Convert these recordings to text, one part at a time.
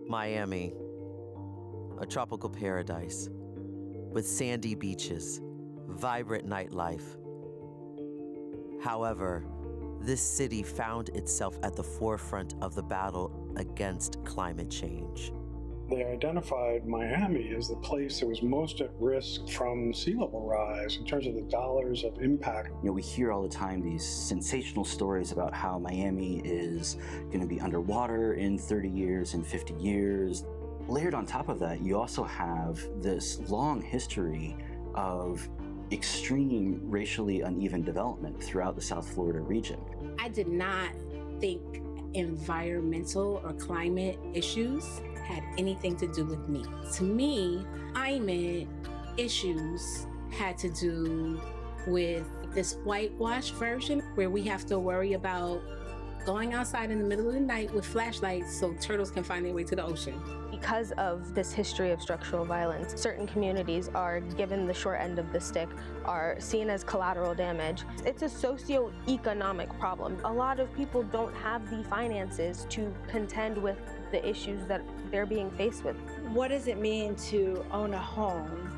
Miami, a tropical paradise with sandy beaches, vibrant nightlife. However, this city found itself at the forefront of the battle against climate change. They identified Miami as the place that was most at risk from sea level rise in terms of the dollars of impact. We hear all the time these sensational stories about how Miami is going to be underwater in 30 years, in 50 years. Layered on top of that, you also have this long history of extreme racially uneven development throughout the South Florida region. I did not think environmental or climate issues had anything to do with me. To me, climate issues had to do with this whitewashed version where we have to worry about going outside in the middle of the night with flashlights so turtles can find their way to the ocean. Because of this history of structural violence, certain communities are given the short end of the stick, are seen as collateral damage. It's a socio-economic problem. A lot of people don't have the finances to contend with the issues that they're being faced with. What does it mean to own a home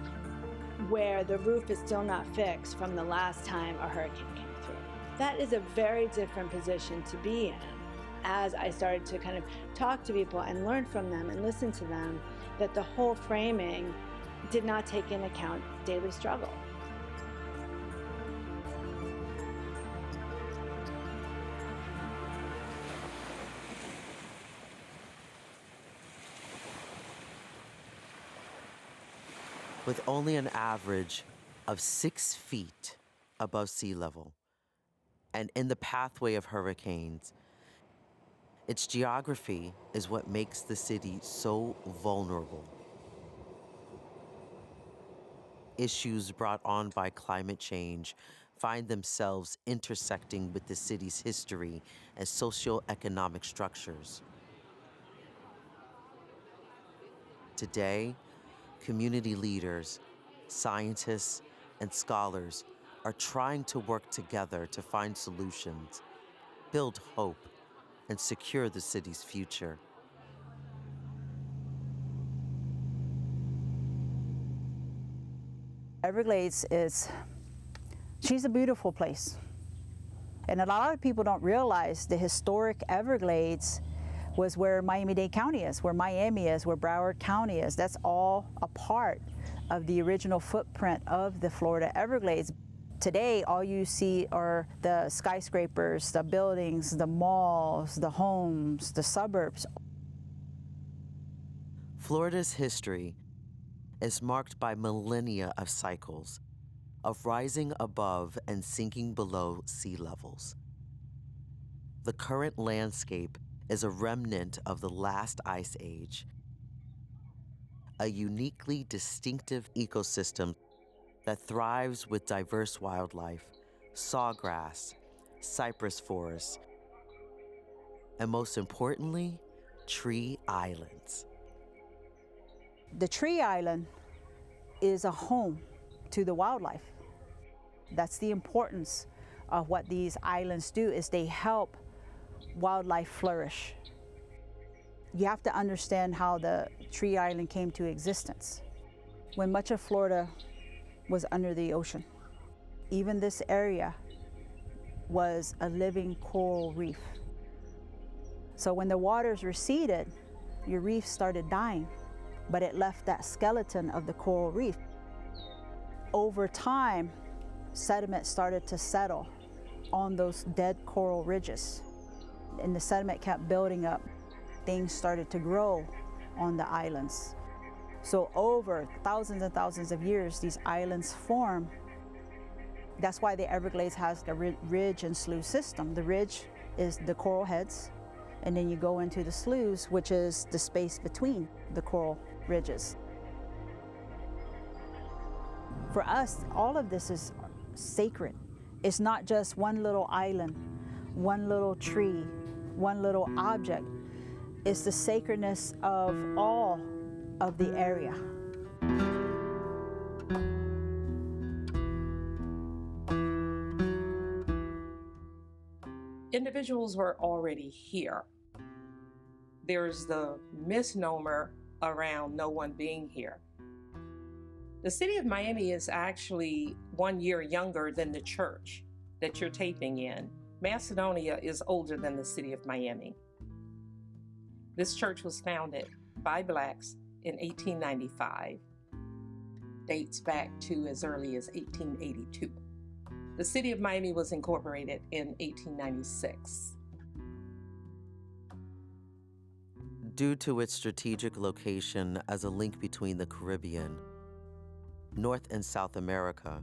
where the roof is still not fixed from the last time a hurricane came through? That is a very different position to be in. As I started to kind of talk to people and learn from them and listen to them, that the whole framing did not take into account daily struggle. With only an average of 6 feet above sea level and in the pathway of hurricanes, its geography is what makes the city so vulnerable. Issues brought on by climate change find themselves intersecting with the city's history and socioeconomic structures. Today, community leaders, scientists, and scholars are trying to work together to find solutions, build hope, and secure the city's future. Everglades she's a beautiful place. And a lot of people don't realize the historic Everglades was where Miami-Dade County is, where Miami is, where Broward County is. That's all a part of the original footprint of the Florida Everglades. Today, all you see are the skyscrapers, the buildings, the malls, the homes, the suburbs. Florida's history is marked by millennia of cycles of rising above and sinking below sea levels. The current landscape is a remnant of the last ice age, a uniquely distinctive ecosystem that thrives with diverse wildlife, sawgrass, cypress forests, and most importantly, tree islands. The tree island is a home to the wildlife. That's the importance of what these islands do, is they help wildlife flourish. You have to understand how the tree island came to existence. When much of Florida was under the ocean, even this area was a living coral reef. So when the waters receded, your reef started dying, but it left that skeleton of the coral reef. Over time, sediment started to settle on those dead coral ridges, and the sediment kept building up. Things started to grow on the islands. So over thousands and thousands of years, these islands form. That's why the Everglades has a ridge and slough system. The ridge is the coral heads, and then you go into the sloughs, which is the space between the coral ridges. For us, all of this is sacred. It's not just one little island, one little tree, one little object. It's the sacredness of all of the area. individuals were already here. There's the misnomer around no one being here. The city of Miami is actually 1 year younger than the church that you're taping in. Macedonia is older than the city of Miami. This church was founded by Blacks in 1895, dates back to as early as 1882. The city of Miami was incorporated in 1896. Due to its strategic location as a link between the Caribbean, North and South America,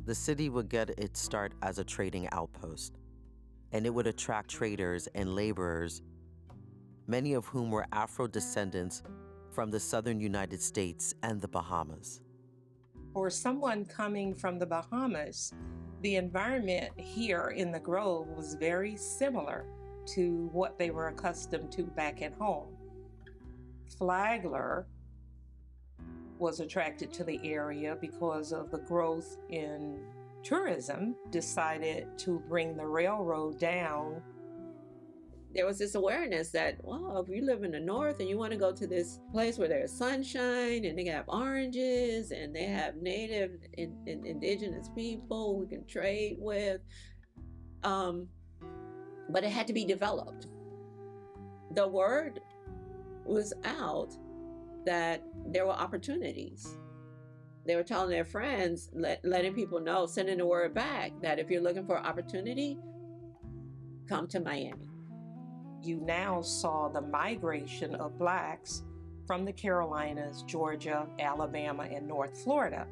the city would get its start as a trading outpost, and it would attract traders and laborers, many of whom were Afro-descendants from the southern United States and the Bahamas. For someone coming from the Bahamas, the environment here in the Grove was very similar to what they were accustomed to back at home. Flagler was attracted to the area because of the growth in tourism, decided to bring the railroad down. There was this awareness that, well, if you live in the north and you want to go to this place where there's sunshine and they have oranges and they have native indigenous people we can trade with, but it had to be developed. The word was out that there were opportunities. They were telling their friends, letting people know, sending the word back that if you're looking for opportunity, come to Miami. You now saw the migration of Blacks from the Carolinas, Georgia, Alabama, and North Florida.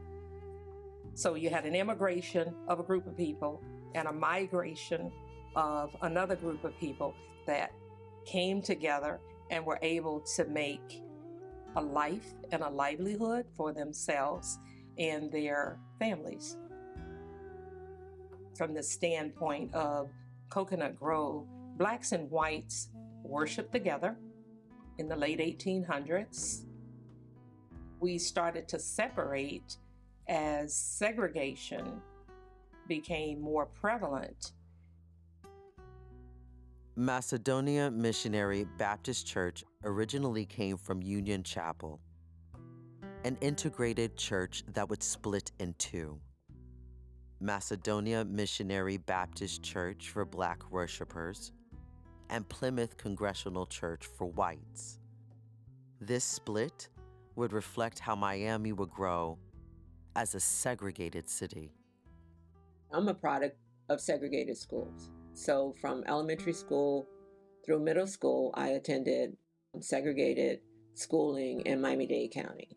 So you had an immigration of a group of people and a migration of another group of people that came together and were able to make a life and a livelihood for themselves and their families. From the standpoint of Coconut Grove, Blacks and whites worshiped together in the late 1800s. We started to separate as segregation became more prevalent. Macedonia Missionary Baptist Church originally came from Union Chapel, an integrated church that would split in two. Macedonia Missionary Baptist Church for Black worshipers, and Plymouth Congregational Church for whites. This split would reflect how Miami would grow as a segregated city. I'm a product of segregated schools. So from elementary school through middle school, I attended segregated schooling in Miami-Dade County.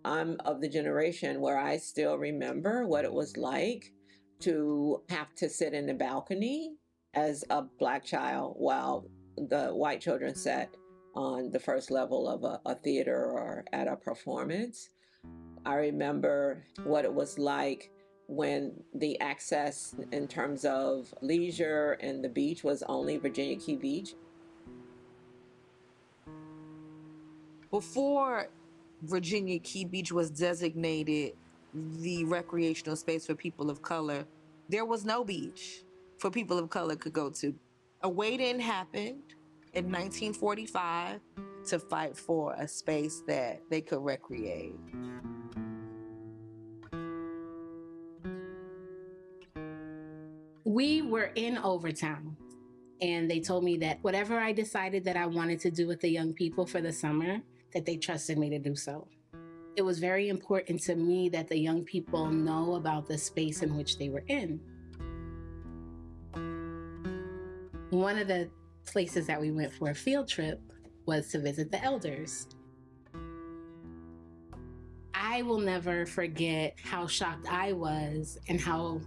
I'm of the generation where I still remember what it was like to have to sit in the balcony as a Black child while the white children sat on the first level of a theater or at a performance. I remember what it was like when the access in terms of leisure and the beach was only Virginia Key Beach. Before Virginia Key Beach was designated the recreational space for people of color, there was no beach for people of color could go to. A wait-in happened in 1945 to fight for a space that they could recreate. We were in Overtown, and they told me that whatever I decided that I wanted to do with the young people for the summer, that they trusted me to do so. It was very important to me that the young people know about the space in which they were in. One of the places that we went for a field trip was to visit the elders. I will never forget how shocked I was and how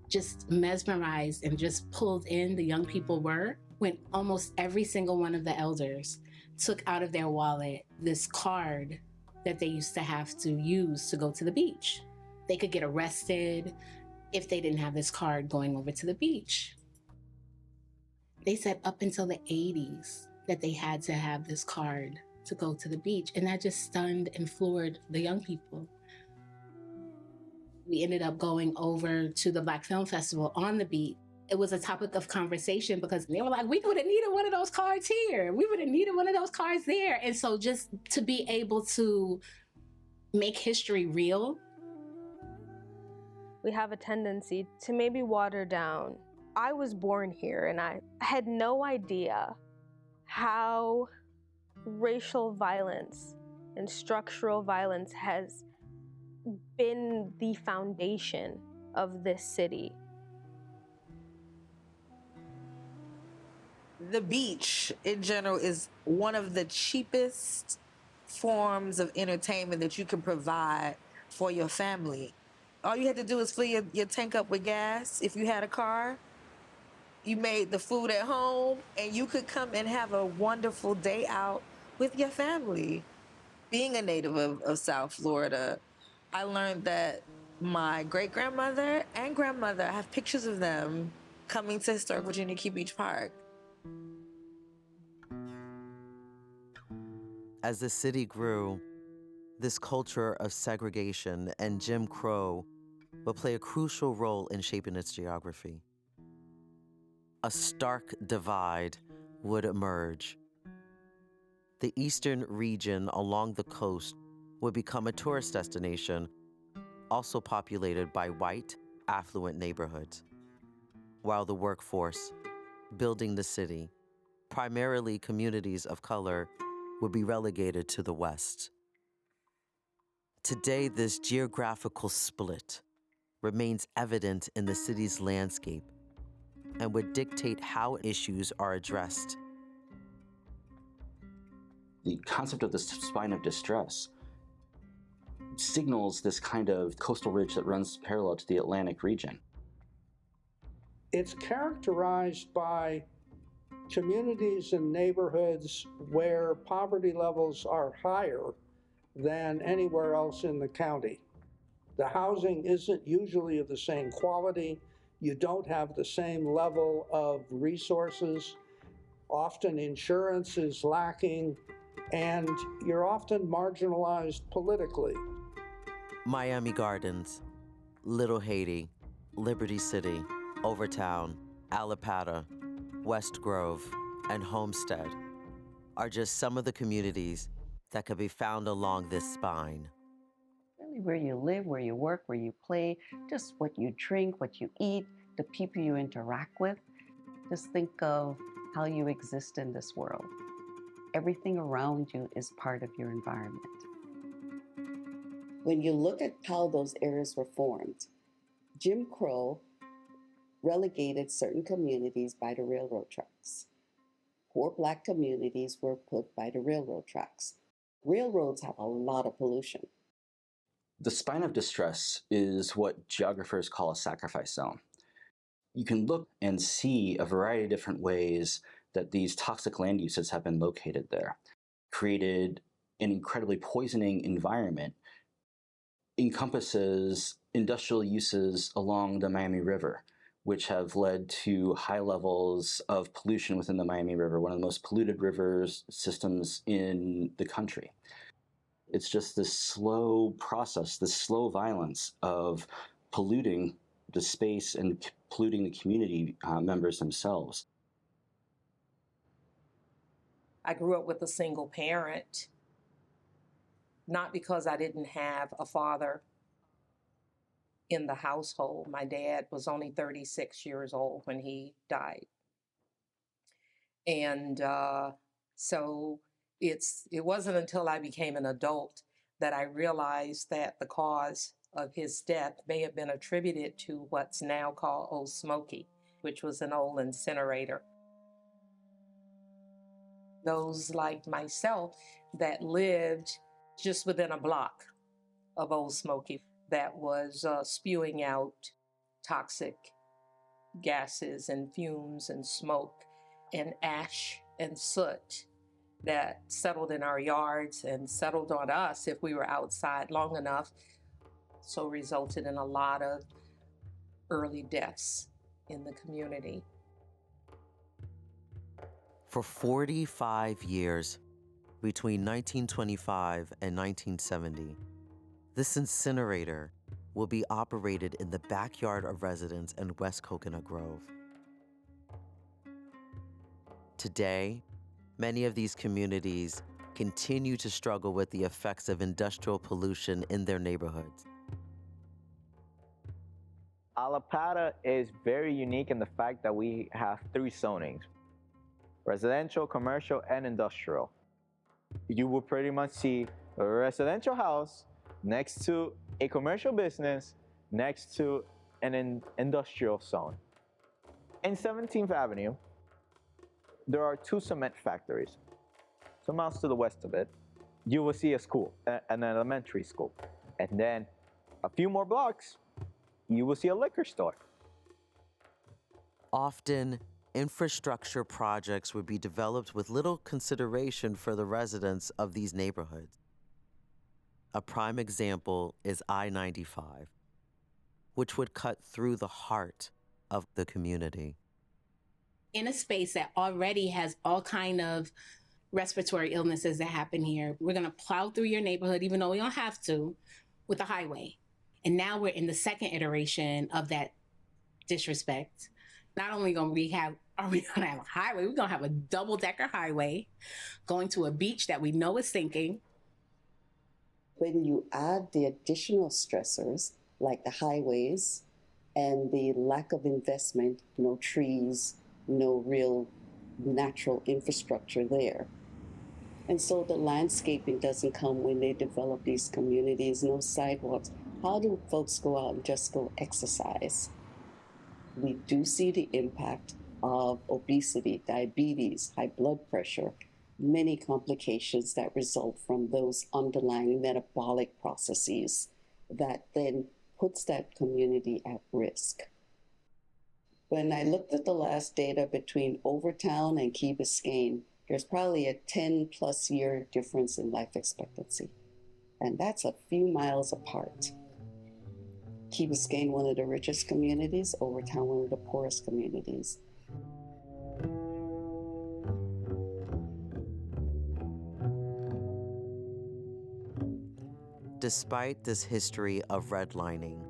just mesmerized and just pulled in the young people were when almost every single one of the elders took out of their wallet this card that they used to have to use to go to the beach. They could get arrested if they didn't have this card going over to the beach. They said up until the 80s that they had to have this card to go to the beach, and that just stunned and floored the young people. We ended up going over to the Black Film Festival on the beach. It was a topic of conversation because they were like, we would have needed one of those cards here. We would have needed one of those cards there. And so just to be able to make history real. We have a tendency to maybe water down. I was born here and I had no idea how racial violence and structural violence has been the foundation of this city. The beach in general is one of the cheapest forms of entertainment that you can provide for your family. All you had to do was fill your tank up with gas if you had a car. You made the food at home and you could come and have a wonderful day out with your family. Being a native of South Florida, I learned that my great-grandmother and grandmother, I have pictures of them coming to historic Virginia Key Beach Park. As the city grew, this culture of segregation and Jim Crow would play a crucial role in shaping its geography. A stark divide would emerge. The eastern region along the coast would become a tourist destination, also populated by white, affluent neighborhoods, while the workforce building the city, primarily communities of color, would be relegated to the west. Today, this geographical split remains evident in the city's landscape and would dictate how issues are addressed. The concept of the spine of distress signals this kind of coastal ridge that runs parallel to the Atlantic region. It's characterized by communities and neighborhoods where poverty levels are higher than anywhere else in the county. The housing isn't usually of the same quality. You don't have the same level of resources. Often insurance is lacking, and you're often marginalized politically. Miami Gardens, Little Haiti, Liberty City, Overtown, Allapattah, West Grove, and Homestead are just some of the communities that could be found along this spine. Really where you live, where you work, where you play, just what you drink, what you eat, the people you interact with. Just think of how you exist in this world. Everything around you is part of your environment. When you look at how those areas were formed, Jim Crow relegated certain communities by the railroad tracks. Poor Black communities were put by the railroad tracks. Railroads have a lot of pollution. The spine of distress is what geographers call a sacrifice zone. You can look and see a variety of different ways that these toxic land uses have been located there, created an incredibly poisoning environment, encompasses industrial uses along the Miami River, which have led to high levels of pollution within the Miami River, one of the most polluted rivers systems in the country. It's just this slow process, this slow violence of polluting the space and polluting the community members themselves. I grew up with a single parent, not because I didn't have a father in the household. My dad was only 36 years old when he died. And so it wasn't until I became an adult that I realized that the cause of his death may have been attributed to what's now called Old Smoky, which was an old incinerator. Those like myself that lived just within a block of Old Smoky that was spewing out toxic gases and fumes and smoke and ash and soot that settled in our yards and settled on us if we were outside long enough, so resulted in a lot of early deaths in the community. For 45 years, between 1925 and 1970, this incinerator will be operated in the backyard of residents in West Coconut Grove. Today, many of these communities continue to struggle with the effects of industrial pollution in their neighborhoods. Allapattah is very unique in the fact that we have 3 zonings: residential, commercial, and industrial. You will pretty much see a residential house next to a commercial business, next to an industrial zone. In 17th Avenue, there are 2 cement factories. Some miles to the west of it, you will see a school, an elementary school. And then a few more blocks, you will see a liquor store. Often, infrastructure projects would be developed with little consideration for the residents of these neighborhoods. A prime example is I-95, which would cut through the heart of the community. In a space that already has all kind of respiratory illnesses that happen here, we're going to plow through your neighborhood, even though we don't have to, with a highway. And now we're in the second iteration of that disrespect. Not only are we going to have a highway, we're going to have a double-decker highway going to a beach that we know is sinking. When you add the additional stressors, like the highways and the lack of investment, no trees, no real natural infrastructure there. And so the landscaping doesn't come when they develop these communities, no sidewalks. How do folks go out and just go exercise? We do see the impact of obesity, diabetes, high blood pressure, many complications that result from those underlying metabolic processes that then puts that community at risk. When I looked at the last data between Overtown and Key Biscayne, there's probably a 10+ year difference in life expectancy. And that's a few miles apart. Key Biscayne, one of the richest communities, Overtown, one of the poorest communities. Despite this history of redlining,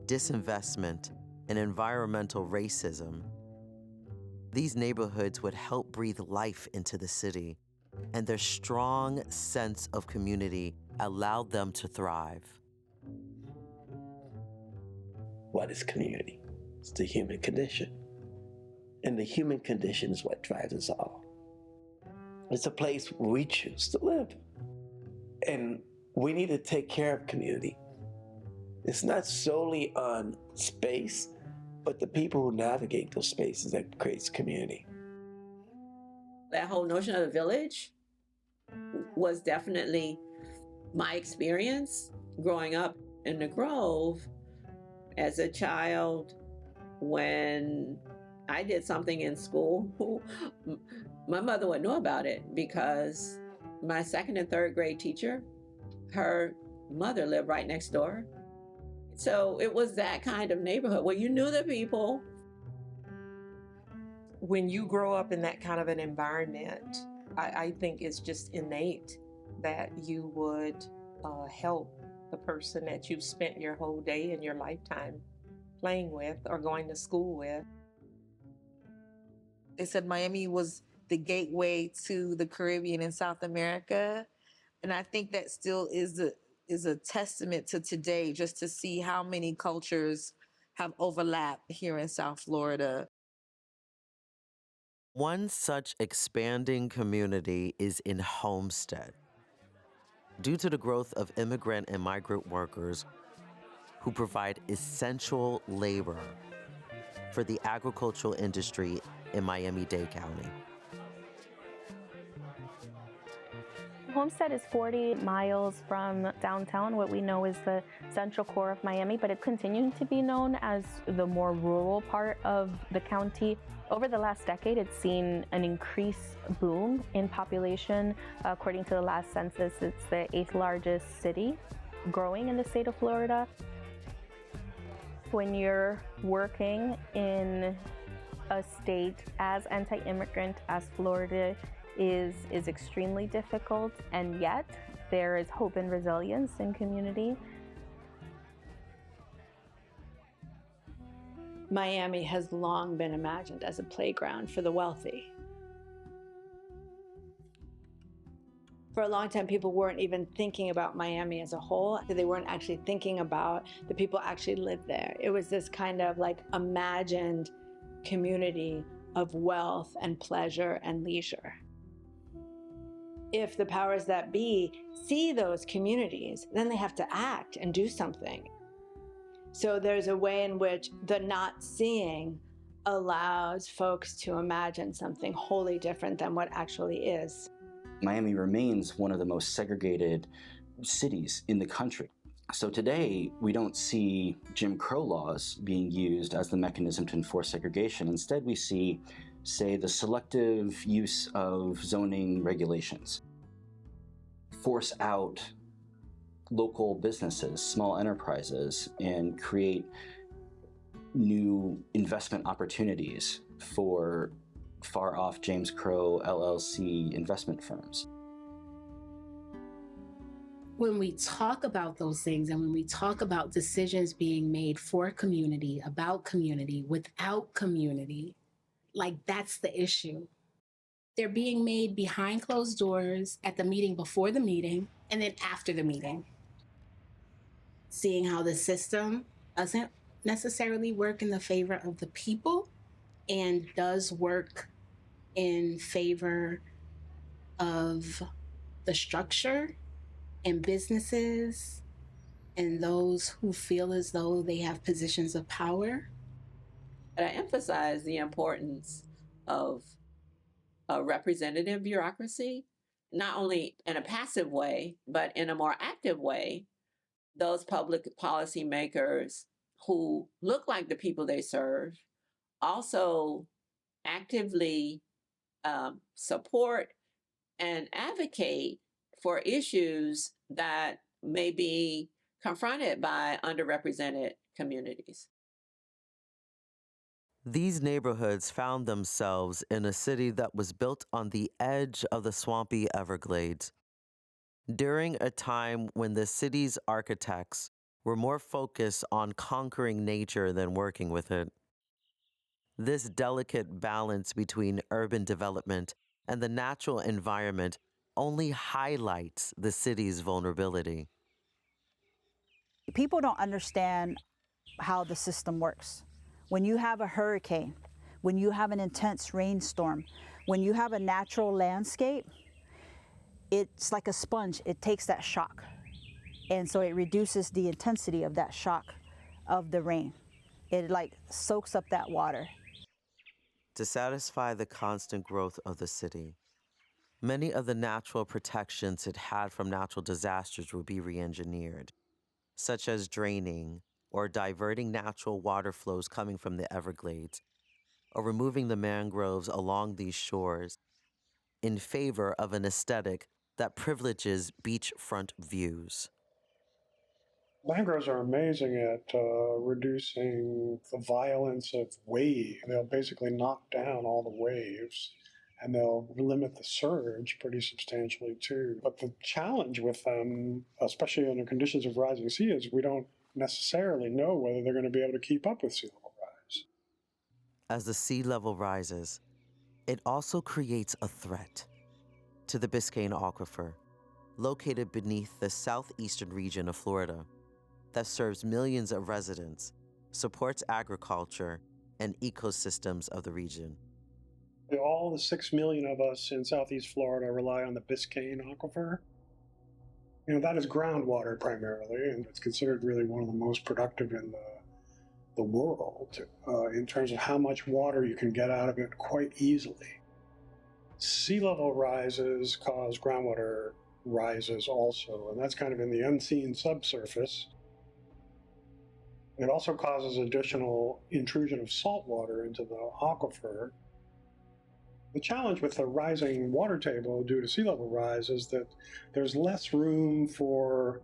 disinvestment, and environmental racism, these neighborhoods would help breathe life into the city, and their strong sense of community allowed them to thrive. What is community? It's the human condition. And the human condition is what drives us all. It's a place where we choose to live. And we need to take care of community. It's not solely on space, but the people who navigate those spaces that creates community. That whole notion of the village was definitely my experience growing up in the Grove as a child. When I did something in school, my mother would know about it because my 2nd and 3rd grade teacher, her mother lived right next door. So it was that kind of neighborhood where you knew the people. When you grow up in that kind of an environment, I think it's just innate that you would help the person that you've spent your whole day and your lifetime playing with or going to school with. They said Miami was the gateway to the Caribbean and South America. And I think that still is a testament to today, just to see how many cultures have overlapped here in South Florida. One such expanding community is in Homestead. Due to the growth of immigrant and migrant workers who provide essential labor for the agricultural industry in Miami-Dade County. Homestead is 40 miles from downtown, what we know is the central core of Miami, but it's continuing to be known as the more rural part of the county. Over the last decade, it's seen an increased boom in population. According to the last census, it's the 8th largest city growing in the state of Florida. When you're working in a state as anti-immigrant as Florida is extremely difficult, and yet there is hope and resilience in community. Miami has long been imagined as a playground for the wealthy. For a long time, people weren't even thinking about Miami as a whole. They weren't actually thinking about the people actually lived there. It was this kind of like imagined community of wealth and pleasure and leisure. If the powers that be see those communities, then they have to act and do something. So there's a way in which the not seeing allows folks to imagine something wholly different than what actually is. Miami remains one of the most segregated cities in the country. So today, we don't see Jim Crow laws being used as the mechanism to enforce segregation. Instead, we see, say, the selective use of zoning regulations, force out local businesses, small enterprises, and create new investment opportunities for far-off James Crow LLC investment firms. When we talk about those things and when we talk about decisions being made for community, about community, without community, like that's the issue. They're being made behind closed doors at the meeting before the meeting and then after the meeting. Seeing how the system doesn't necessarily work in the favor of the people and does work in favor of the structure and businesses and those who feel as though they have positions of power. And I emphasize the importance of a representative bureaucracy, not only in a passive way, but in a more active way. Those public policy makers who look like the people they serve also actively support and advocate for issues that may be confronted by underrepresented communities. These neighborhoods found themselves in a city that was built on the edge of the swampy Everglades. During a time when the city's architects were more focused on conquering nature than working with it. This delicate balance between urban development and the natural environment only highlights the city's vulnerability. People don't understand how the system works. When you have a hurricane, when you have an intense rainstorm, when you have a natural landscape, it's like a sponge. It takes that shock. And so it reduces the intensity of that shock of the rain. It like soaks up that water. To satisfy the constant growth of the city, many of the natural protections it had from natural disasters would be re-engineered, such as draining or diverting natural water flows coming from the Everglades, or removing the mangroves along these shores in favor of an aesthetic that privileges beachfront views. Mangroves are amazing at reducing the violence of waves. They'll basically knock down all the waves and they'll limit the surge pretty substantially too. But the challenge with them, especially under conditions of rising sea, is we don't necessarily know whether they're going to be able to keep up with sea level rise. As the sea level rises, it also creates a threat to the Biscayne Aquifer, located beneath the southeastern region of Florida, that serves millions of residents, supports agriculture and ecosystems of the region. All the 6 million of us in Southeast Florida rely on the Biscayne Aquifer. That is groundwater primarily, and it's considered really one of the most productive in the world in terms of how much water you can get out of it quite easily. Sea level rises cause groundwater rises also, and that's kind of in the unseen subsurface. It also causes additional intrusion of salt water into the aquifer. The challenge with the rising water table due to sea level rise is that there's less room for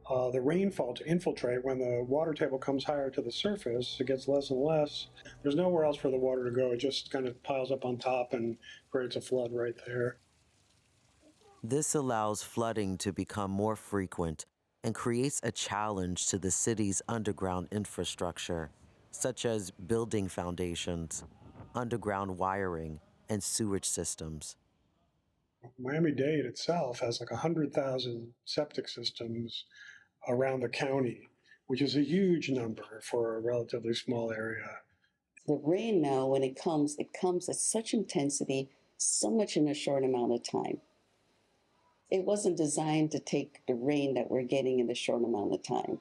the rainfall to infiltrate. When the water table comes higher to the surface, it gets less and less. There's nowhere else for the water to go. It just kind of piles up on top and creates a flood right there. This allows flooding to become more frequent and creates a challenge to the city's underground infrastructure, such as building foundations, underground wiring, and sewage systems. Miami-Dade itself has like 100,000 septic systems around the county, which is a huge number for a relatively small area. The rain now, when it comes at such intensity, so much in a short amount of time. It wasn't designed to take the rain that we're getting in a short amount of time.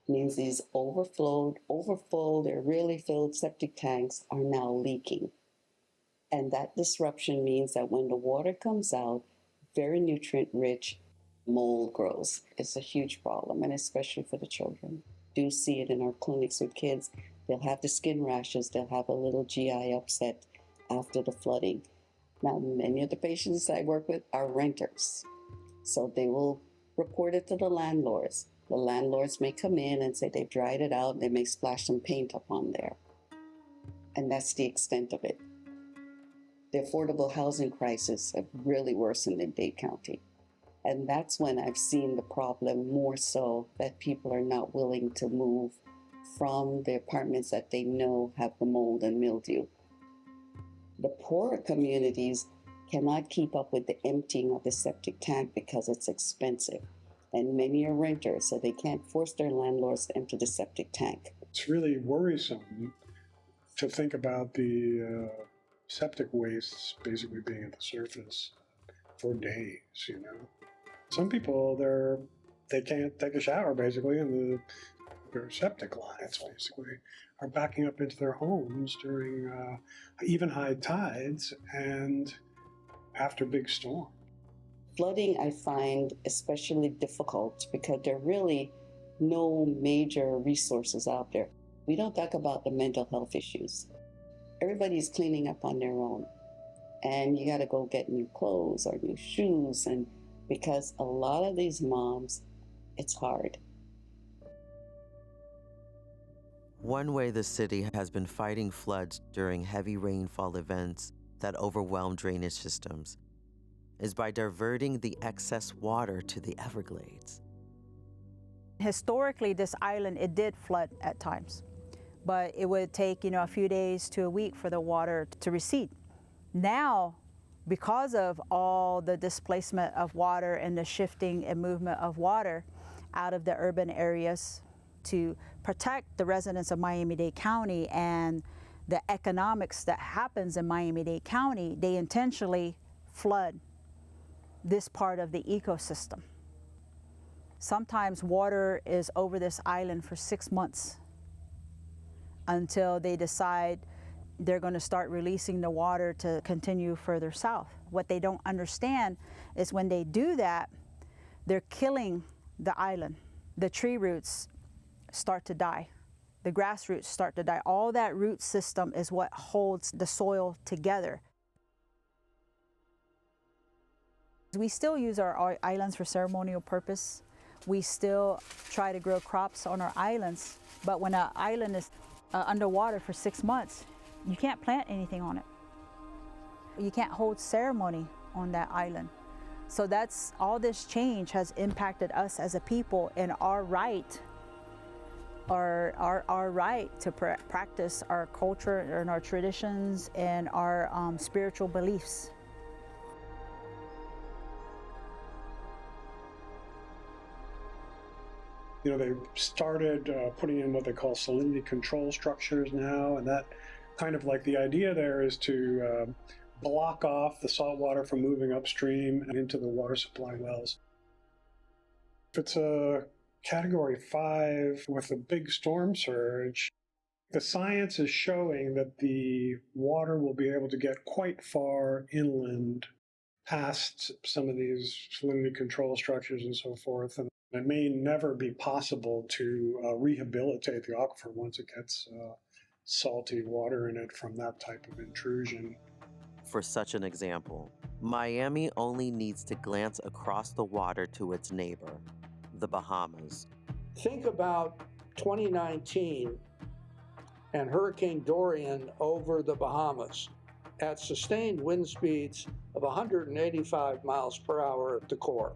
It means these overfull, they're really filled septic tanks are now leaking. And that disruption means that when the water comes out, very nutrient rich, mold grows. It's a huge problem, and especially for the children. Do see it in our clinics with kids. They'll have the skin rashes, they'll have a little GI upset after the flooding. Now, many of the patients I work with are renters, so they will report it to the landlords. The landlords may come in and say they've dried it out, they may splash some paint up on there. And that's the extent of it. The affordable housing crisis have really worsened in Dade County. And that's when I've seen the problem more so that people are not willing to move from the apartments that they know have the mold and mildew. The poorer communities cannot keep up with the emptying of the septic tank because it's expensive. And many are renters, so they can't force their landlords to empty the septic tank. It's really worrisome to think about the septic wastes basically being at the surface for days, you know. Some people, they can't take a shower basically, and their septic lines basically are backing up into their homes during even high tides and after big storms. Flooding I find especially difficult because there are really no major resources out there. We don't talk about the mental health issues. Everybody's cleaning up on their own, and you got to go get new clothes or new shoes, and because a lot of these moms, it's hard. One way the city has been fighting floods during heavy rainfall events that overwhelm drainage systems is by diverting the excess water to the Everglades. Historically, this island, it did flood at times, but it would take, a few days to a week for the water to recede. Now, because of all the displacement of water and the shifting and movement of water out of the urban areas to protect the residents of Miami-Dade County and the economics that happens in Miami-Dade County, they intentionally flood this part of the ecosystem. Sometimes water is over this island for 6 months until they decide they're going to start releasing the water to continue further south. What they don't understand is when they do that, they're killing the island. The tree roots start to die. The grass roots start to die. All that root system is what holds the soil together. We still use our islands for ceremonial purpose. We still try to grow crops on our islands, but when an island is underwater for 6 months, you can't plant anything on it. You can't hold ceremony on that island. So that's all this change has impacted us as a people and our right, our right to practice our culture and our traditions and our spiritual beliefs. They started putting in what they call salinity control structures now, and that kind of like the idea there is to block off the salt water from moving upstream and into the water supply wells. If it's a Category 5 with a big storm surge, the science is showing that the water will be able to get quite far inland past some of these salinity control structures and so forth, and it may never be possible to rehabilitate the aquifer once it gets salty water in it from that type of intrusion. For such an example, Miami only needs to glance across the water to its neighbor, the Bahamas. Think about 2019 and Hurricane Dorian over the Bahamas at sustained wind speeds of 185 miles per hour at the core.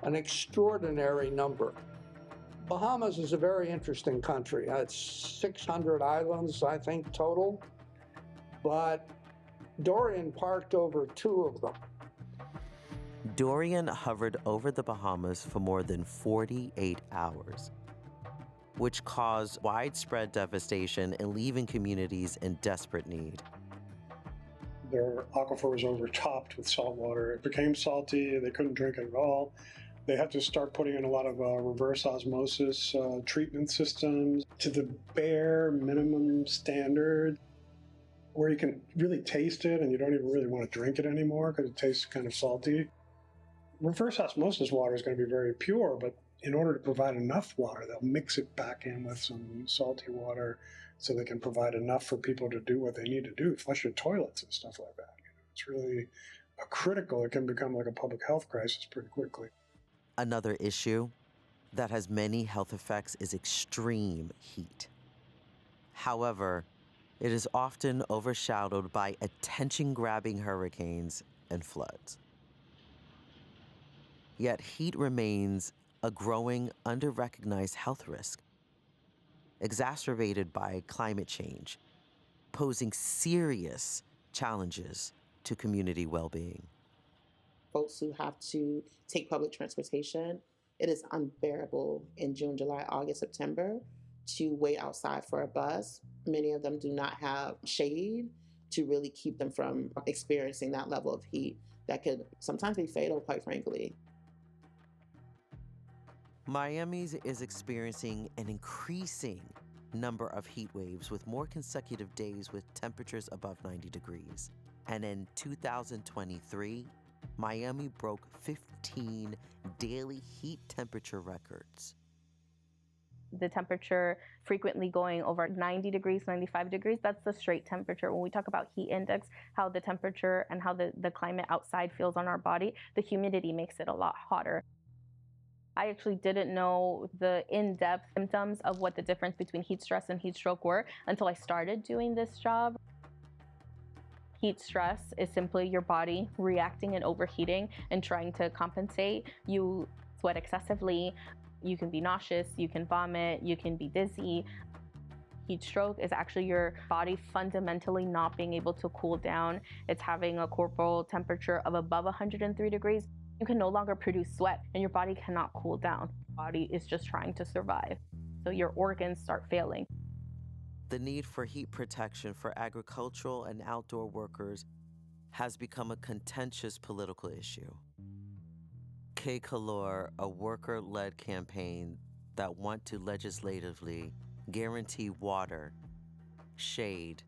An extraordinary number. Bahamas is a very interesting country. It's 600 islands, I think, total. But Dorian parked over 2 of them. Dorian hovered over the Bahamas for more than 48 hours, which caused widespread devastation and leaving communities in desperate need. Their aquifer was overtopped with salt water. It became salty. They couldn't drink it at all. They had to start putting in a lot of reverse osmosis treatment systems to the bare minimum standard where you can really taste it and you don't even really want to drink it anymore because it tastes kind of salty. Reverse osmosis water is going to be very pure, but in order to provide enough water, they'll mix it back in with some salty water so they can provide enough for people to do what they need to do, flush your toilets and stuff like that. It's really critical. It can become like a public health crisis pretty quickly. Another issue that has many health effects is extreme heat. However, it is often overshadowed by attention-grabbing hurricanes and floods. Yet heat remains a growing, under-recognized health risk, exacerbated by climate change, posing serious challenges to community well-being. Folks who have to take public transportation, it is unbearable in June, July, August, September to wait outside for a bus. Many of them do not have shade to really keep them from experiencing that level of heat that could sometimes be fatal, quite frankly. Miami is experiencing an increasing number of heat waves with more consecutive days with temperatures above 90 degrees. And in 2023, Miami broke 15 daily heat temperature records. The temperature frequently going over 90 degrees, 95 degrees, that's the straight temperature. When we talk about heat index, how the temperature and how the climate outside feels on our body, the humidity makes it a lot hotter. I actually didn't know the in-depth symptoms of what the difference between heat stress and heat stroke were until I started doing this job. Heat stress is simply your body reacting and overheating and trying to compensate. You sweat excessively, you can be nauseous, you can vomit, you can be dizzy. Heat stroke is actually your body fundamentally not being able to cool down. It's having a corporal temperature of above 103 degrees. You can no longer produce sweat and your body cannot cool down. Your body is just trying to survive. So your organs start failing. The need for heat protection for agricultural and outdoor workers has become a contentious political issue. K Calor, a worker-led campaign that want to legislatively guarantee water, shade,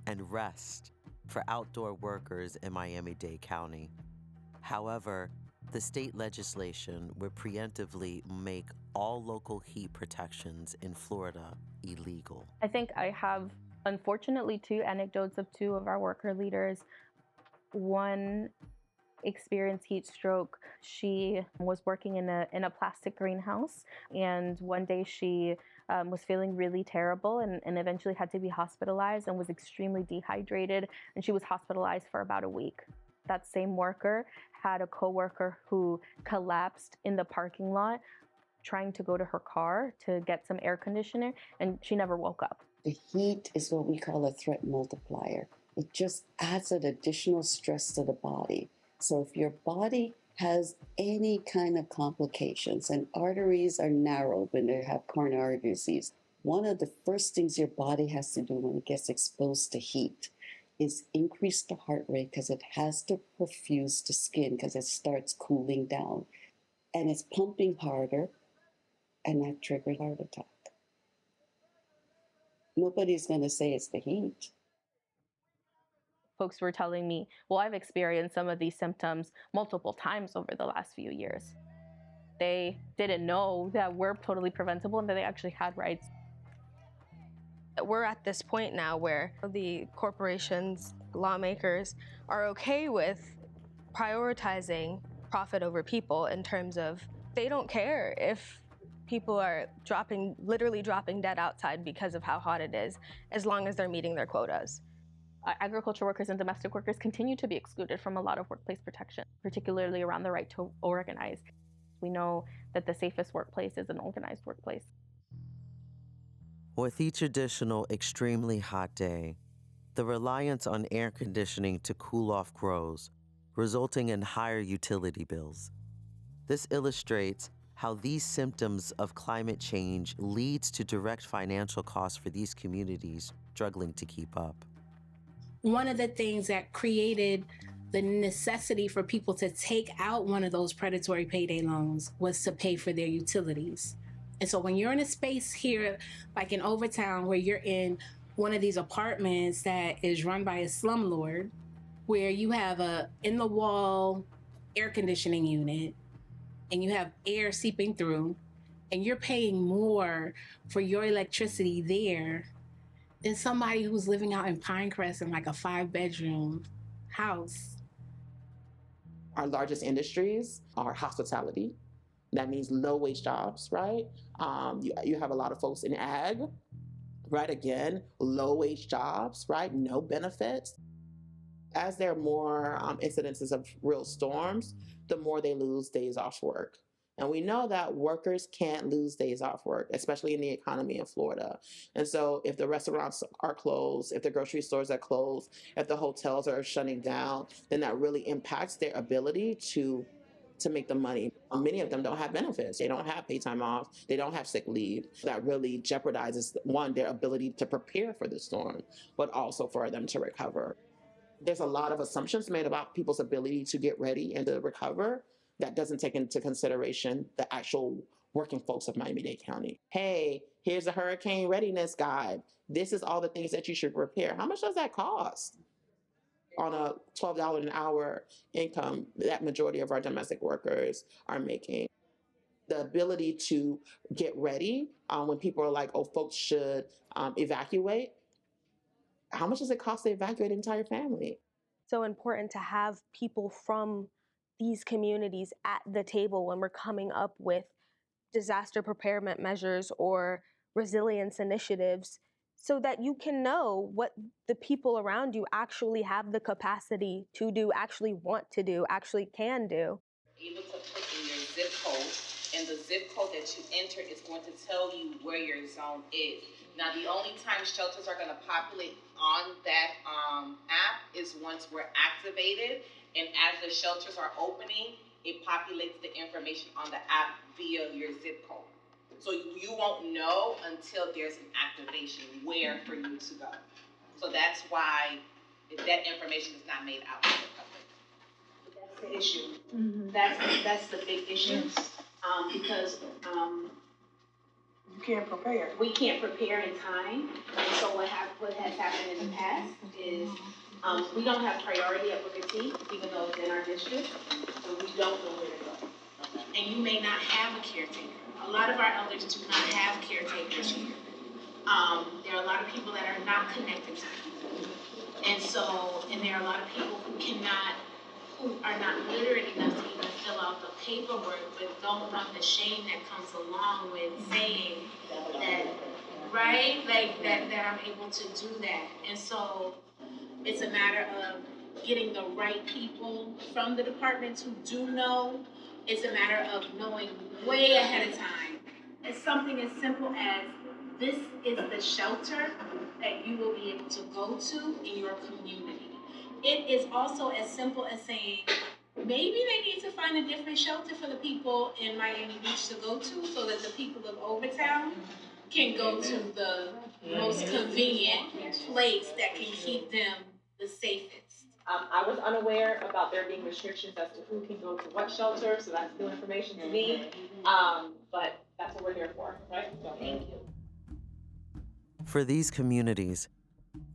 and rest for outdoor workers in Miami-Dade County. However, the state legislation would preemptively make all local heat protections in Florida illegal. I think I have, unfortunately, 2 anecdotes of 2 of our worker leaders. One experienced heat stroke. She was working in a plastic greenhouse, and one day she was feeling really terrible and eventually had to be hospitalized and was extremely dehydrated, and she was hospitalized for about a week. That same worker had a coworker who collapsed in the parking lot trying to go to her car to get some air conditioner, and she never woke up. The heat is what we call a threat multiplier. It just adds an additional stress to the body. So if your body has any kind of complications and arteries are narrowed when they have coronary disease, one of the first things your body has to do when it gets exposed to heat is increase the heart rate because it has to perfuse the skin because it starts cooling down. And it's pumping harder, and that triggers heart attack. Nobody's going to say it's the heat. Folks were telling me, well, I've experienced some of these symptoms multiple times over the last few years. They didn't know that we're totally preventable and that they actually had rights. We're at this point now where the corporations, lawmakers are okay with prioritizing profit over people in terms of they don't care if people are literally dropping dead outside because of how hot it is, as long as they're meeting their quotas. Agriculture workers and domestic workers continue to be excluded from a lot of workplace protection, particularly around the right to organize. We know that the safest workplace is an organized workplace. With each additional extremely hot day, the reliance on air conditioning to cool off grows, resulting in higher utility bills. This illustrates how these symptoms of climate change leads to direct financial costs for these communities struggling to keep up. One of the things that created the necessity for people to take out one of those predatory payday loans was to pay for their utilities. And so when you're in a space here, like in Overtown, where you're in one of these apartments that is run by a slumlord, where you have a in-the-wall air conditioning unit, and you have air seeping through, and you're paying more for your electricity there than somebody who's living out in Pinecrest in like a 5-bedroom house. Our largest industries are hospitality. That means low-wage jobs, right? You have a lot of folks in ag, right? Again, low-wage jobs, right? No benefits. As there are more incidences of real storms, the more they lose days off work. And we know that workers can't lose days off work, especially in the economy in Florida. And so if the restaurants are closed, if the grocery stores are closed, if the hotels are shutting down, then that really impacts their ability to make the money. Many of them don't have benefits. They don't have paid time off. They don't have sick leave. That really jeopardizes, one, their ability to prepare for the storm, but also for them to recover. There's a lot of assumptions made about people's ability to get ready and to recover that doesn't take into consideration the actual working folks of Miami-Dade County. Hey, here's a hurricane readiness guide. This is all the things that you should prepare. How much does that cost? On a $12 an hour income that majority of our domestic workers are making. The ability to get ready when people are like, oh, folks should evacuate. How much does it cost to evacuate an entire family? So important to have people from these communities at the table when we're coming up with disaster preparedness measures or resilience initiatives, so that you can know what the people around you actually have the capacity to do, actually want to do, actually can do. Able to put in your zip code, and the zip code that you enter is going to tell you where your zone is. Now, the only time shelters are going to populate on that app is once we're activated, and as the shelters are opening, it populates the information on the app via your zip code. So you won't know until there's an activation where for you to go. So that's why that information is not made out to the public. That's the issue. Mm-hmm. That's the big issue. Because you can't prepare. We can't prepare in time. And so what has happened in the past is we don't have priority at Booker T, even though it's in our district, so we don't know where to go. And you may not have a caretaker. A lot of our elders do not have caretakers here. There are a lot of people that are not connected to people. And there are a lot of people who are not literate enough to even fill out the paperwork, but don't want the shame that comes along with saying that, right? Like that I'm able to do that. And so it's a matter of getting the right people from the departments who do know. It's a matter of knowing way ahead of time. It's something as simple as this is the shelter that you will be able to go to in your community. It is also as simple as saying, maybe they need to find a different shelter for the people in Miami Beach to go to so that the people of Overtown can go to the most convenient place that can keep them the safest. I was unaware about there being restrictions as to who can go to what shelter, so that's new information to me. But that's what we're here for, right? So, thank you. For these communities,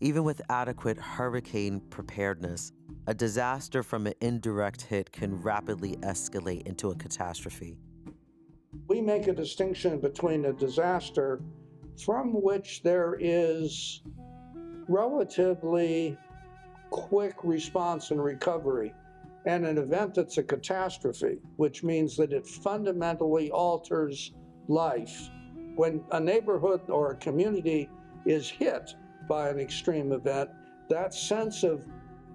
even with adequate hurricane preparedness, a disaster from an indirect hit can rapidly escalate into a catastrophe. We make a distinction between a disaster from which there is relatively quick response and recovery, and an event that's a catastrophe, which means that it fundamentally alters life. When a neighborhood or a community is hit by an extreme event, that sense of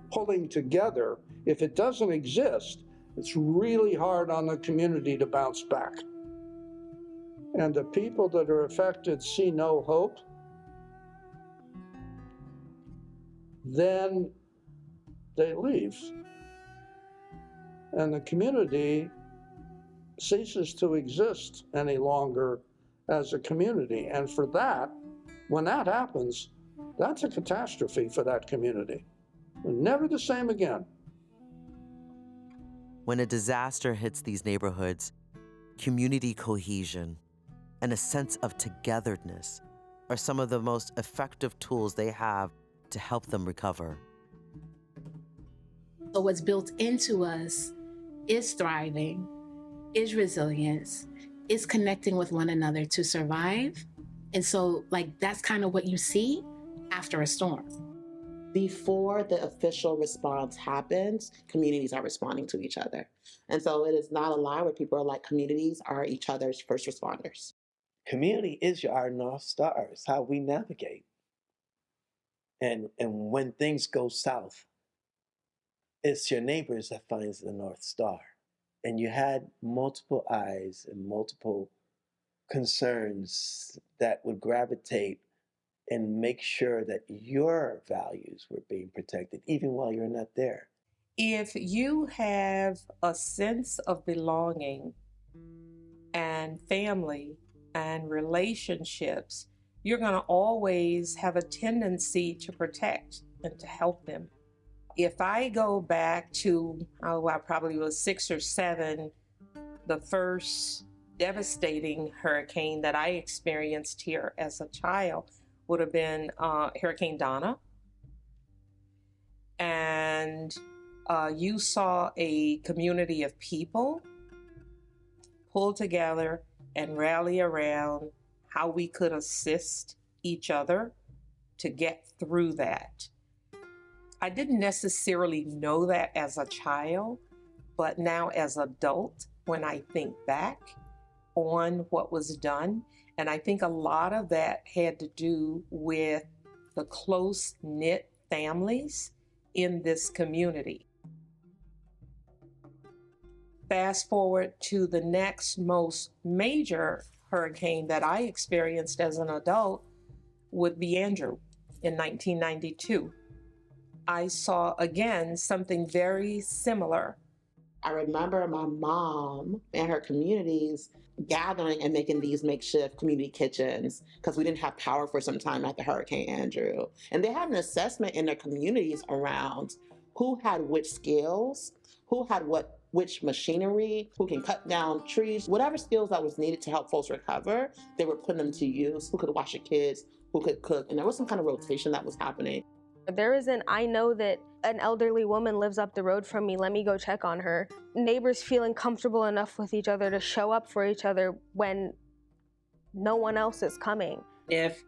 pulling together, if it doesn't exist, it's really hard on the community to bounce back. And the people that are affected see no hope. then they leave. And the community ceases to exist any longer as a community. And for that, when that happens, that's a catastrophe for that community. Never the same again. When a disaster hits these neighborhoods, community cohesion and a sense of togetherness are some of the most effective tools they have to help them recover. So what's built into us is thriving, is resilience, is connecting with one another to survive. And so, that's kind of what you see after a storm. Before the official response happens, communities are responding to each other. And so it is not a lie where people are like, communities are each other's first responders. Community is our North Star. It's how we navigate. And when things go south, it's your neighbors that finds the North Star. And you had multiple eyes and multiple concerns that would gravitate and make sure that your values were being protected, even while you're not there. If you have a sense of belonging and family and relationships, you're going to always have a tendency to protect and to help them. If I go back to, I probably was 6 or 7, the first devastating hurricane that I experienced here as a child would have been Hurricane Donna. And you saw a community of people pull together and rally around how we could assist each other to get through that. I didn't necessarily know that as a child, but now as an adult, when I think back on what was done, and I think a lot of that had to do with the close-knit families in this community. Fast forward to the next most major hurricane that I experienced as an adult would be Andrew in 1992. I saw, again, something very similar. I remember my mom and her communities gathering and making these makeshift community kitchens because we didn't have power for some time after Hurricane Andrew. And they had an assessment in their communities around who had which skills, who had which machinery, who can cut down trees, whatever skills that was needed to help folks recover, they were putting them to use. Who could watch the kids, who could cook, and there was some kind of rotation that was happening. There isn't, I know that an elderly woman lives up the road from me, let me go check on her. Neighbors feeling comfortable enough with each other to show up for each other when no one else is coming. If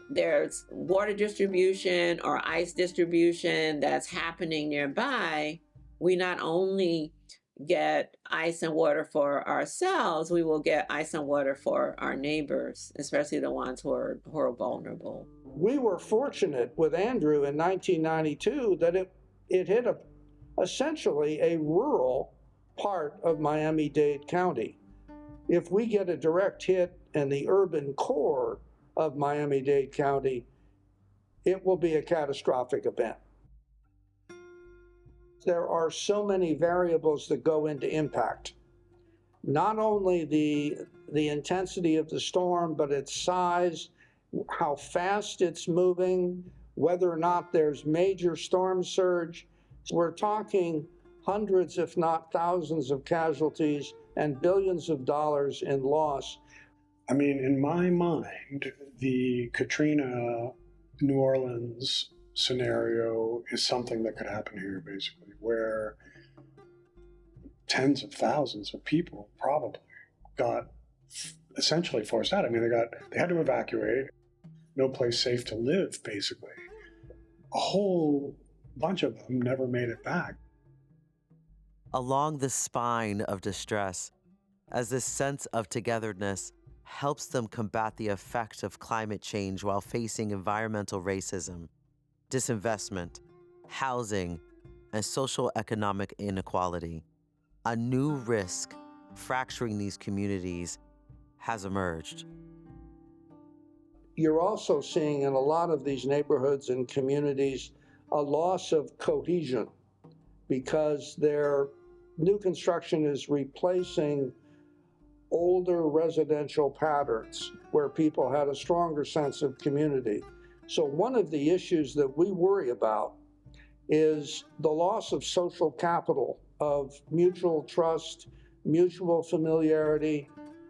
there's water distribution or ice distribution that's happening nearby, we not only get ice and water for ourselves, we will get ice and water for our neighbors, especially the ones who are vulnerable. We were fortunate with Andrew in 1992 that it hit essentially a rural part of Miami-Dade County. If we get a direct hit in the urban core of Miami-Dade County, it will be a catastrophic event. There are so many variables that go into impact. Not only the intensity of the storm, but its size, how fast it's moving, whether or not there's major storm surge. We're talking hundreds, if not thousands, of casualties and billions of dollars in loss. I mean, in my mind, the Katrina New Orleans scenario is something that could happen here, basically, where tens of thousands of people probably got essentially forced out. I mean, they had to evacuate, no place safe to live, basically. A whole bunch of them never made it back. Along the spine of distress, as this sense of togetherness helps them combat the effect of climate change while facing environmental racism, disinvestment, housing, and social economic inequality, a new risk fracturing these communities has emerged. You're also seeing in a lot of these neighborhoods and communities a loss of cohesion because their new construction is replacing older residential patterns where people had a stronger sense of community. So one of the issues that we worry about is the loss of social capital, of mutual trust, mutual familiarity,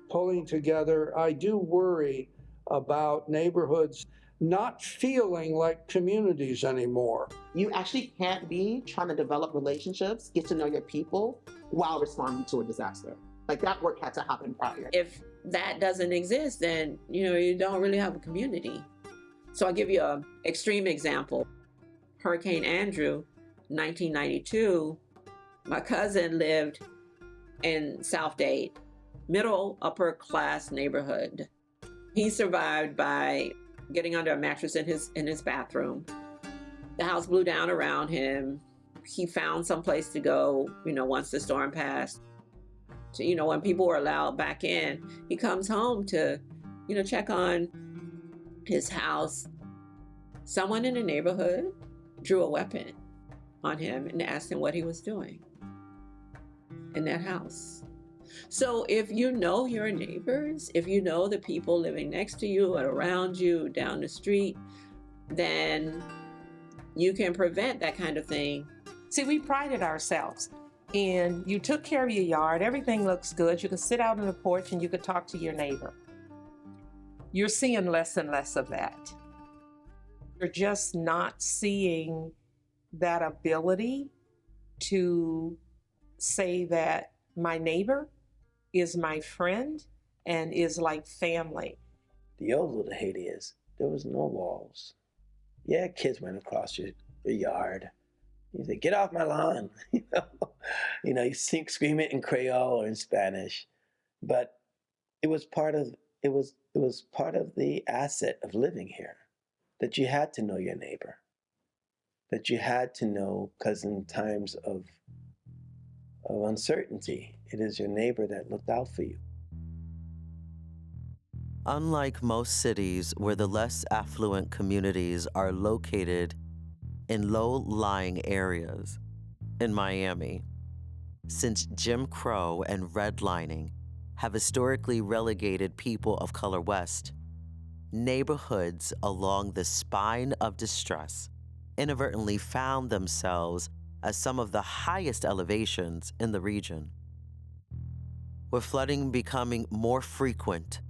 pulling together. I do worry about neighborhoods not feeling like communities anymore. You actually can't be trying to develop relationships, get to know your people while responding to a disaster. Like that work had to happen prior. If that doesn't exist, then you don't really have a community. So I'll give you an extreme example. Hurricane Andrew, 1992, my cousin lived in South Dade, middle upper class neighborhood. He survived by getting under a mattress in his bathroom. The house blew down around him. He found some place to go, once the storm passed. So, when people were allowed back in, he comes home to, check on his house. Someone in the neighborhood drew a weapon on him and asked him what he was doing in that house. So if you know your neighbors, if you know the people living next to you or around you down the street, then you can prevent that kind of thing. See, we prided ourselves in you took care of your yard, everything looks good, you could sit out on the porch and you could talk to your neighbor. You're seeing less and less of that. You're just not seeing that ability to say that my neighbor is my friend and is like family. The old Little Haiti is, there was no walls. Yeah, kids went across your yard. You say, "Get off my lawn." You scream it in Creole or in Spanish, but it was part of the asset of living here, that you had to know your neighbor, that you had to know, because in times of uncertainty, it is your neighbor that looked out for you. Unlike most cities where the less affluent communities are located in low-lying areas, in Miami, since Jim Crow and redlining have historically relegated people of color west, neighborhoods along the spine of distress inadvertently found themselves as some of the highest elevations in the region. With flooding becoming more frequent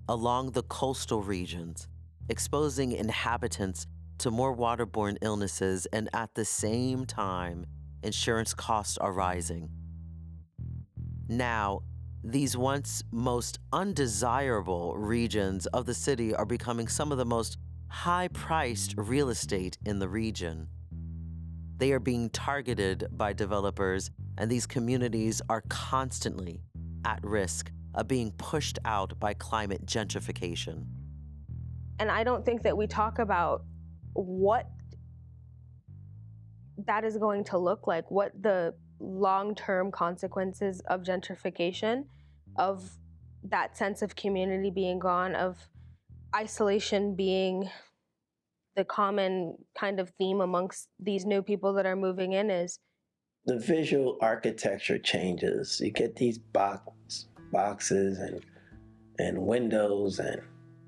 along the coastal regions, exposing inhabitants to more waterborne illnesses, and at the same time, insurance costs are rising. Now, these once most undesirable regions of the city are becoming some of the most high-priced real estate in the region. They are being targeted by developers, and these communities are constantly at risk of being pushed out by climate gentrification. And I don't think that we talk about what that is going to look like, what the long-term consequences of gentrification, of that sense of community being gone, of isolation being the common kind of theme amongst these new people that are moving in is. The visual architecture changes. You get these boxes and windows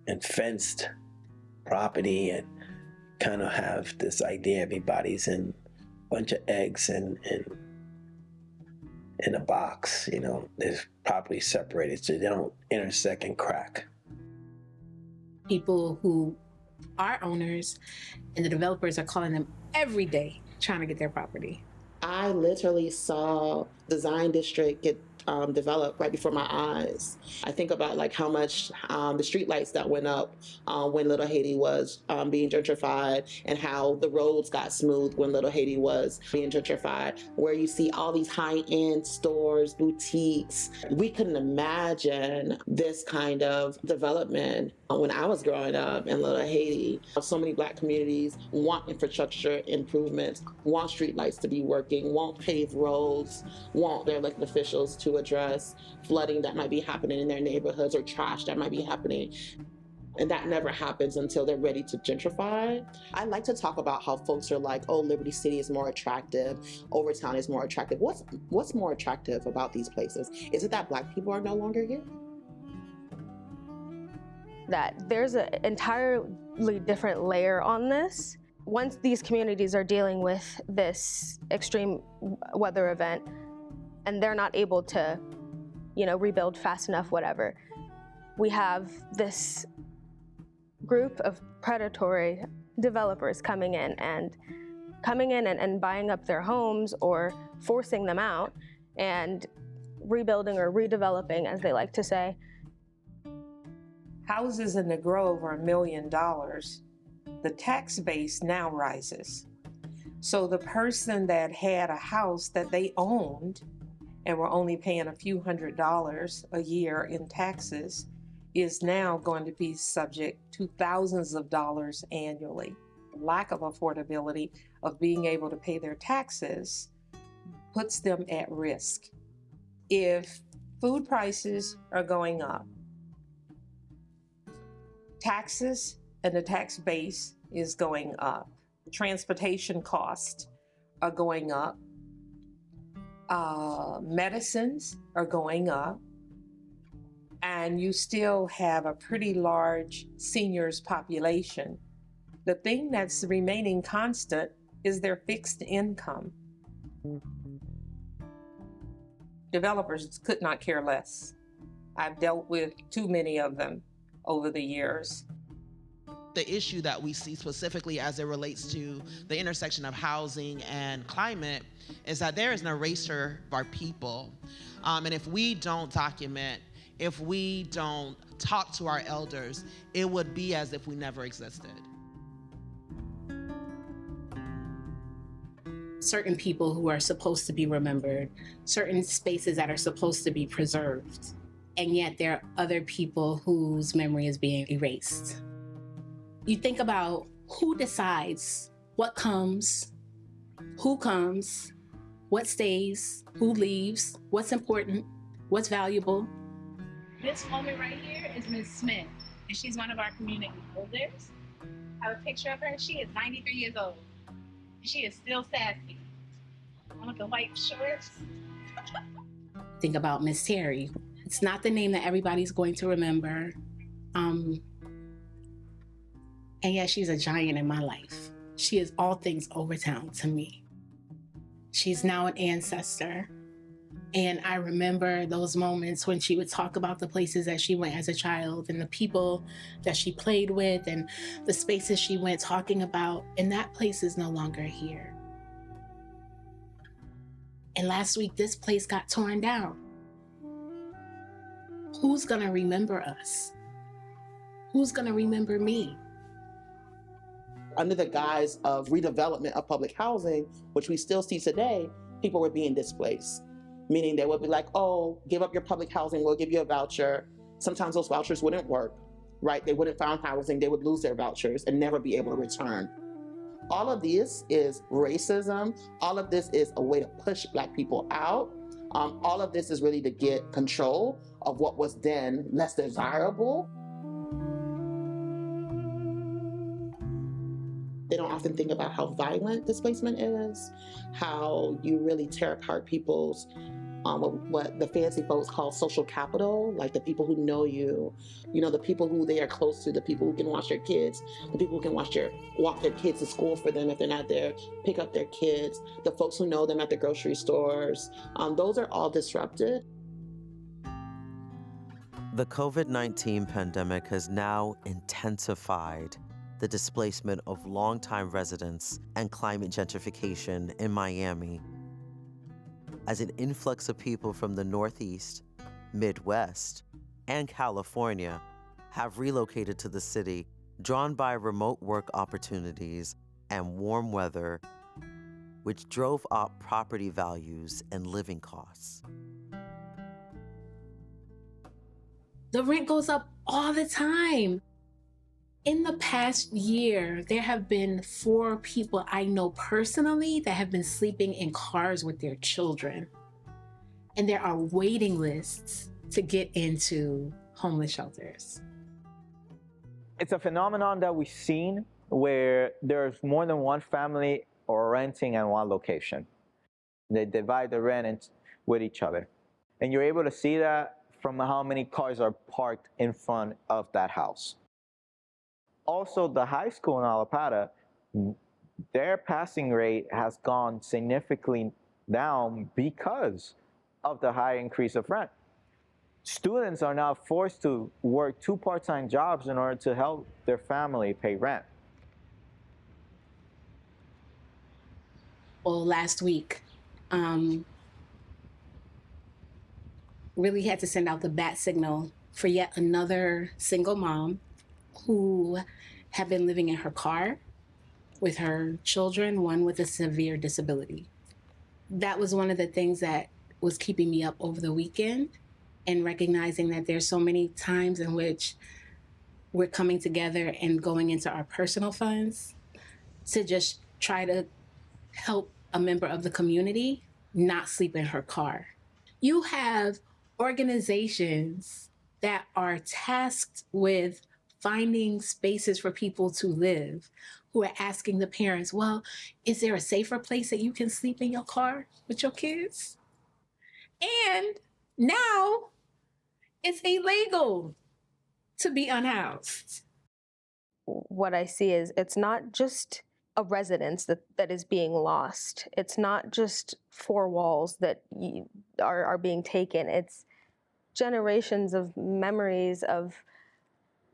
and fenced property, and kind of have this idea everybody's in a bunch of eggs in a box. They're properly separated so they don't intersect and crack. People who are owners and the developers are calling them every day trying to get their property. I literally saw Design District get developed right before my eyes. I think about how much the streetlights that went up when Little Haiti was being gentrified, and how the roads got smooth when Little Haiti was being gentrified, where you see all these high-end stores, boutiques. We couldn't imagine this kind of development when I was growing up in Little Haiti. So many Black communities want infrastructure improvements, want streetlights to be working, want paved roads, want their elected officials to address flooding that might be happening in their neighborhoods or trash that might be happening. And that never happens until they're ready to gentrify. I like to talk about how folks are like, oh, Liberty City is more attractive, Overtown is more attractive. What's more attractive about these places? Is it that Black people are no longer here? That there's an entirely different layer on this. Once these communities are dealing with this extreme weather event and they're not able to, rebuild fast enough, whatever, we have this group of predatory developers coming in and buying up their homes or forcing them out and rebuilding or redeveloping, as they like to say. Houses in the Grove are $1 million. The tax base now rises. So the person that had a house that they owned and were only paying a few $100s a year in taxes is now going to be subject to thousands of dollars annually. Lack of affordability of being able to pay their taxes puts them at risk. If food prices are going up, taxes and the tax base is going up, transportation costs are going up, medicines are going up, and you still have a pretty large seniors population. The thing that's remaining constant is their fixed income. Developers could not care less. I've dealt with too many of them over the years. The issue that we see specifically as it relates to the intersection of housing and climate is that there is an erasure of our people. And if we don't document, if we don't talk to our elders, it would be as if we never existed. Certain people who are supposed to be remembered, certain spaces that are supposed to be preserved, and yet there are other people whose memory is being erased. You think about who decides what comes, who comes, what stays, who leaves, what's important, what's valuable. This woman right here is Ms. Smith, and she's one of our community elders. I have a picture of her. She is 93 years old. She is still sassy. With the white shorts. Think about Miss Terry. It's not the name that everybody's going to remember. And yet she's a giant in my life. She is all things Overtown to me. She's now an ancestor. And I remember those moments when she would talk about the places that she went as a child and the people that she played with and the spaces she went talking about. And that place is no longer here. And last week, this place got torn down. Who's gonna remember us? Who's gonna remember me? Under the guise of redevelopment of public housing, which we still see today, people were being displaced. Meaning they would be like, oh, give up your public housing, we'll give you a voucher. Sometimes those vouchers wouldn't work, right? They wouldn't find housing, they would lose their vouchers and never be able to return. All of this is racism. All of this is a way to push Black people out. All of this is really to get control of what was then less desirable. They don't often think about how violent displacement is, how you really tear apart people's, what the fancy folks call social capital, like the people who know you, the people who they are close to, the people who can watch their kids, the people who can walk their kids to school for them if they're not there, pick up their kids, the folks who know them at the grocery stores. Those are all disrupted. The COVID-19 pandemic has now intensified the displacement of longtime residents and climate gentrification in Miami, as an influx of people from the Northeast, Midwest, and California have relocated to the city, drawn by remote work opportunities and warm weather, which drove up property values and living costs. The rent goes up all the time. In the past year, there have been 4 people I know personally that have been sleeping in cars with their children. And there are waiting lists to get into homeless shelters. It's a phenomenon that we've seen where there's more than one family or renting in one location. They divide the rent with each other. And you're able to see that from how many cars are parked in front of that house. Also, the high school in Allapattah, their passing rate has gone significantly down because of the high increase of rent. Students are now forced to work 2 part-time jobs in order to help their family pay rent. Well, last week, really had to send out the bat signal for yet another single mom who had been living in her car with her children, one with a severe disability. That was one of the things that was keeping me up over the weekend, and recognizing that there's so many times in which we're coming together and going into our personal funds to just try to help a member of the community not sleep in her car. You have organizations that are tasked with finding spaces for people to live, who are asking the parents, well, is there a safer place that you can sleep in your car with your kids? And now it's illegal to be unhoused. What I see is it's not just a residence that is being lost. It's not just 4 walls that are being taken. It's generations of memories of,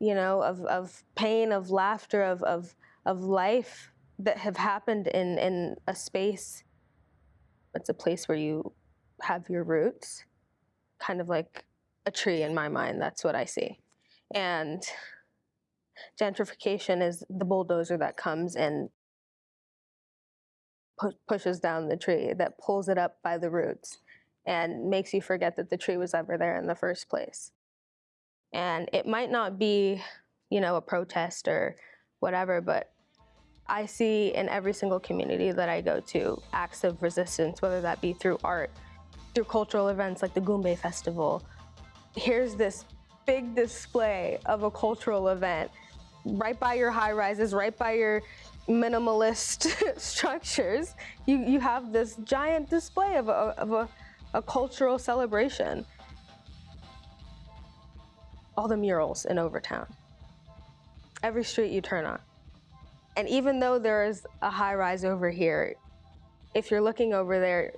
of pain, of laughter, of life that have happened in a space. It's a place where you have your roots, kind of like a tree in my mind. That's what I see. And gentrification is the bulldozer that comes and pushes down the tree, that pulls it up by the roots and makes you forget that the tree was ever there in the first place. And it might not be, a protest or whatever, but I see in every single community that I go to acts of resistance, whether that be through art, through cultural events like the Goombay Festival. Here's this big display of a cultural event right by your high rises, right by your minimalist structures. You have this giant display of a cultural celebration. All the murals in Overtown, every street you turn on. And even though there is a high rise over here, if you're looking over there,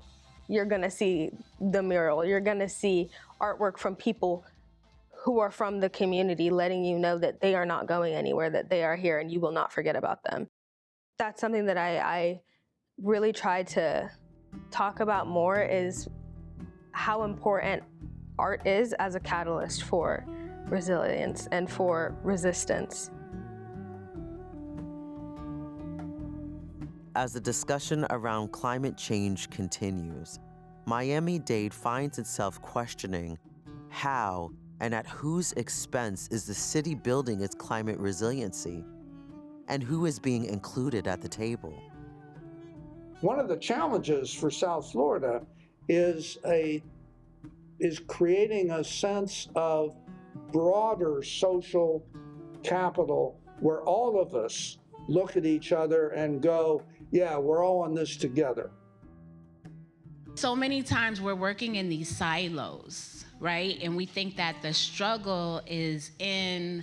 you're gonna see the mural. You're gonna see artwork from people who are from the community, letting you know that they are not going anywhere, that they are here and you will not forget about them. That's something that I really try to talk about more, is how important art is as a catalyst for resilience and for resistance. As the discussion around climate change continues, Miami-Dade finds itself questioning how and at whose expense is the city building its climate resiliency, and who is being included at the table. One of the challenges for South Florida is creating a sense of broader social capital where all of us look at each other and go, yeah, we're all in this together. So many times we're working in these silos, right? And we think that the struggle is in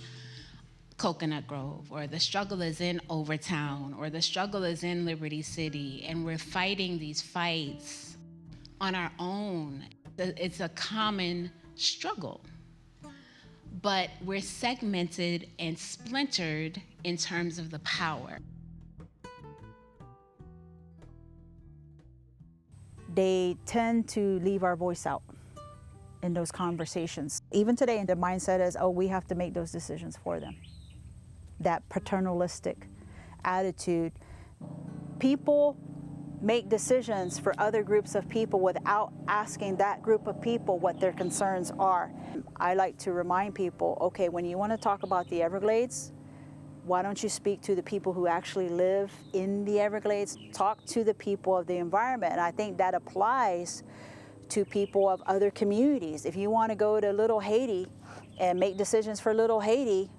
Coconut Grove, or the struggle is in Overtown, or the struggle is in Liberty City, and we're fighting these fights on our own. It's a common struggle, but we're segmented and splintered in terms of the power. They tend to leave our voice out in those conversations. Even today, the mindset is, oh, we have to make those decisions for them. That paternalistic attitude. People make decisions for other groups of people without asking that group of people what their concerns are. I like to remind people, okay, when you want to talk about the Everglades, why don't you speak to the people who actually live in the Everglades? Talk to the people of the environment. And I think that applies to people of other communities. If you want to go to Little Haiti and make decisions for Little Haiti,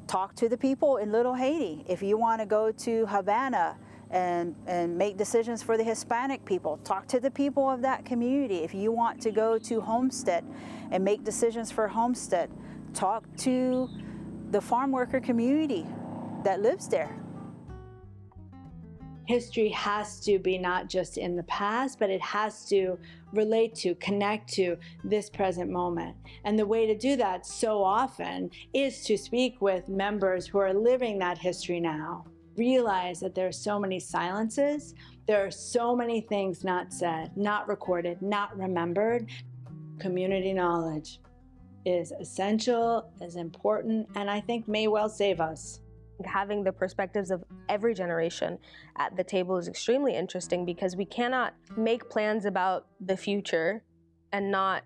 talk to the people in Little Haiti. If you want to go to Havana and make decisions for the Hispanic people, talk to the people of that community. If you want to go to Homestead and make decisions for Homestead, talk to the farm worker community that lives there. History has to be not just in the past, but it has to relate to, connect to this present moment. And the way to do that so often is to speak with members who are living that history now. Realize that there are so many silences, there are so many things not said, not recorded, not remembered. Community knowledge is essential, is important, and I think may well save us. Having the perspectives of every generation at the table is extremely interesting because we cannot make plans about the future and not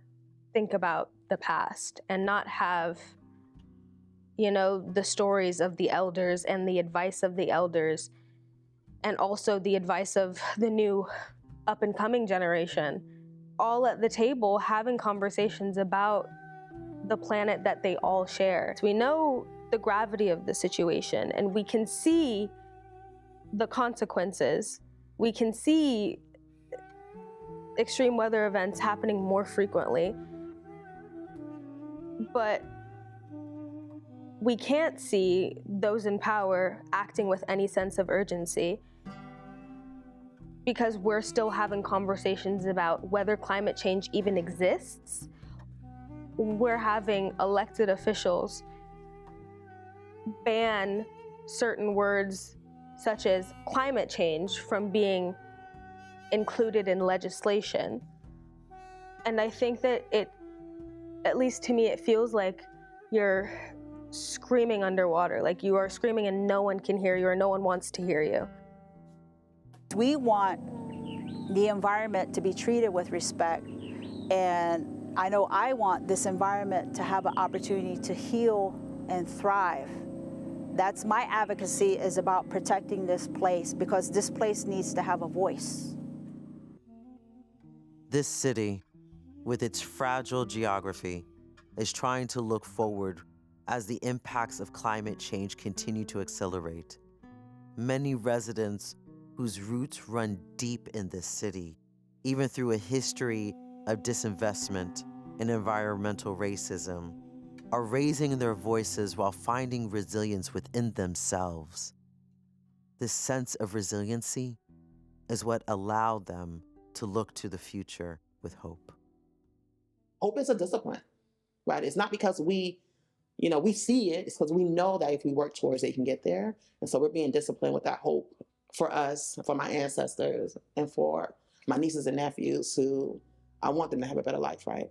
think about the past and not have, you know, the stories of the elders and the advice of the elders and also the advice of the new up and coming generation, all at the table having conversations about the planet that they all share. So we know the gravity of the situation and we can see the consequences. We can see extreme weather events happening more frequently, but we can't see those in power acting with any sense of urgency because we're still having conversations about whether climate change even exists. We're having elected officials ban certain words such as climate change from being included in legislation. And I think that at least to me, it feels like you're screaming underwater, like you are screaming and no one can hear you or no one wants to hear you. We want the environment to be treated with respect, and I know I want this environment to have an opportunity to heal and thrive. That's my advocacy, is about protecting this place because this place needs to have a voice. This city, with its fragile geography, is trying to look forward as the impacts of climate change continue to accelerate. Many residents whose roots run deep in this city, even through a history of disinvestment and environmental racism, are raising their voices while finding resilience within themselves. This sense of resiliency is what allowed them to look to the future with hope. Hope is a discipline, right? It's not because we see it, it's because we know that if we work towards it, it can get there. And so we're being disciplined with that hope for us, for my ancestors, and for my nieces and nephews who I want them to have a better life, right?